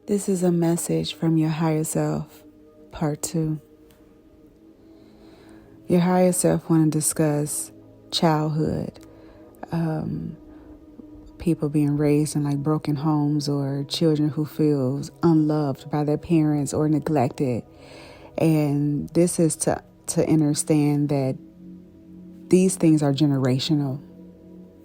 This is a message from your higher self, part 2. Your higher self want to discuss childhood, people being raised in like broken homes, or children who feels unloved by their parents or neglected. And this is to understand that these things are generational,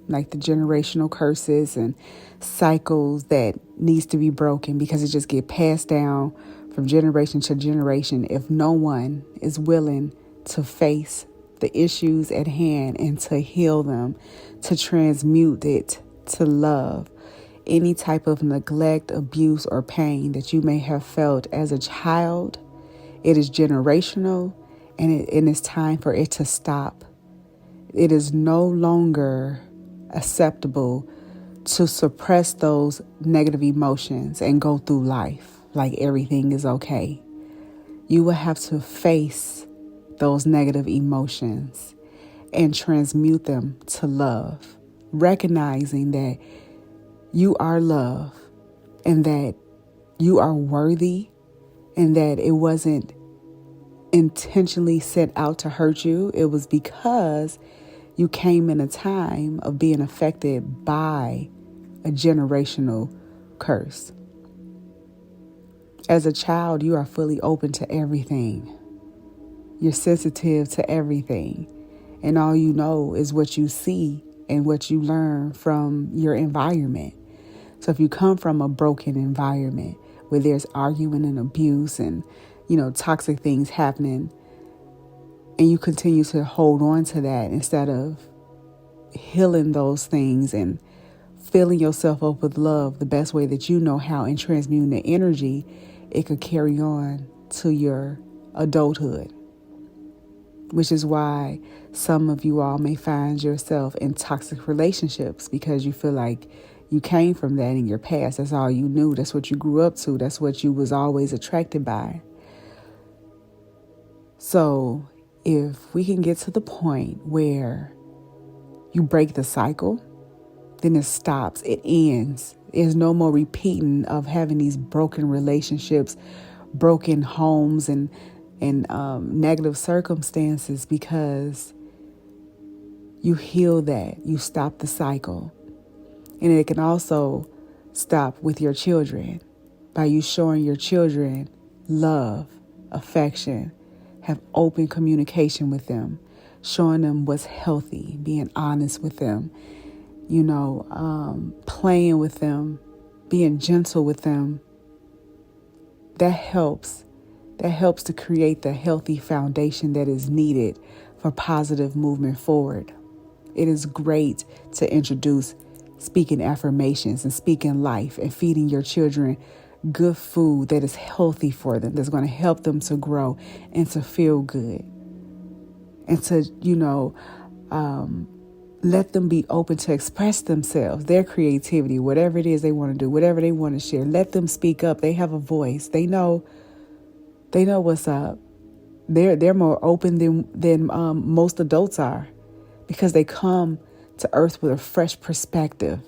like the generational curses and cycles that needs to be broken, because it just get passed down from generation to generation if no one is willing to face the issues at hand and to heal them, to transmute it to love. Any type of neglect, abuse, or pain that you may have felt as a child, it is generational, and it's time for it to stop. It is no longer acceptable to suppress those negative emotions and go through life like everything is okay. You will have to face those negative emotions and transmute them to love, recognizing that you are love and that you are worthy, and that it wasn't intentionally set out to hurt you. It was because you came in a time of being affected by a generational curse. As a child, you are fully open to everything. You're sensitive to everything. And all you know is what you see and what you learn from your environment. So if you come from a broken environment where there's arguing and abuse and, toxic things happening, and you continue to hold on to that instead of healing those things and filling yourself up with love the best way that you know how and transmuting the energy, it could carry on to your adulthood. Which is why some of you all may find yourself in toxic relationships, because you feel like you came from that in your past. That's all you knew. That's what you grew up to. That's what you was always attracted by. So if we can get to the point where you break the cycle, then it stops. It ends. There's no more repeating of having these broken relationships, broken homes, and negative circumstances, because you heal that. You stop the cycle. And it can also stop with your children by you showing your children love, affection, have open communication with them, showing them what's healthy, being honest with them, playing with them, being gentle with them. That helps. That helps to create the healthy foundation that is needed for positive movement forward. It is great to introduce speaking affirmations and speaking life and feeding your children good food that is healthy for them, that's going to help them to grow and to feel good, and to, let them be open to express themselves, their creativity, whatever it is they want to do, whatever they want to share. Let them speak up. They have a voice. They know what's up. They're more open than most adults are, because they come to earth with a fresh perspective.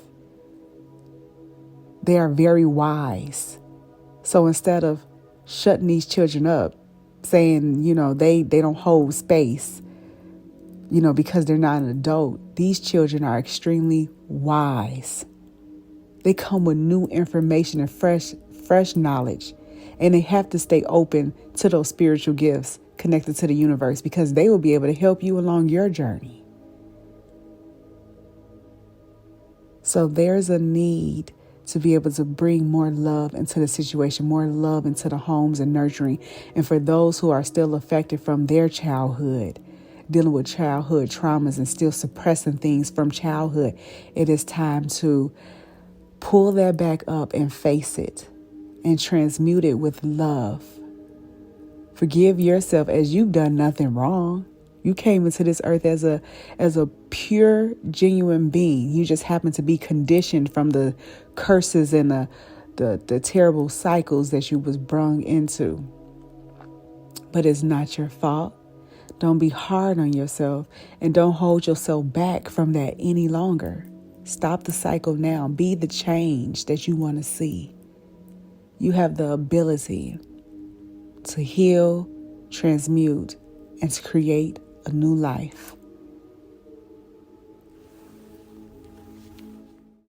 They are very wise. So instead of shutting these children up, saying, they don't hold space, because they're not an adult, these children are extremely wise. They come with new information and fresh knowledge. And they have to stay open to those spiritual gifts connected to the universe, because they will be able to help you along your journey. So there's a need to be able to bring more love into the situation, more love into the homes and nurturing. And for those who are still affected from their childhood, dealing with childhood traumas and still suppressing things from childhood, it is time to pull that back up and face it and transmute it with love. Forgive yourself, as you've done nothing wrong. You came into this earth as a pure, genuine being. You just happen to be conditioned from the curses and the terrible cycles that you was brung into. But it's not your fault. Don't be hard on yourself, and don't hold yourself back from that any longer. Stop the cycle now. Be the change that you want to see. You have the ability to heal, transmute, and to create a new life.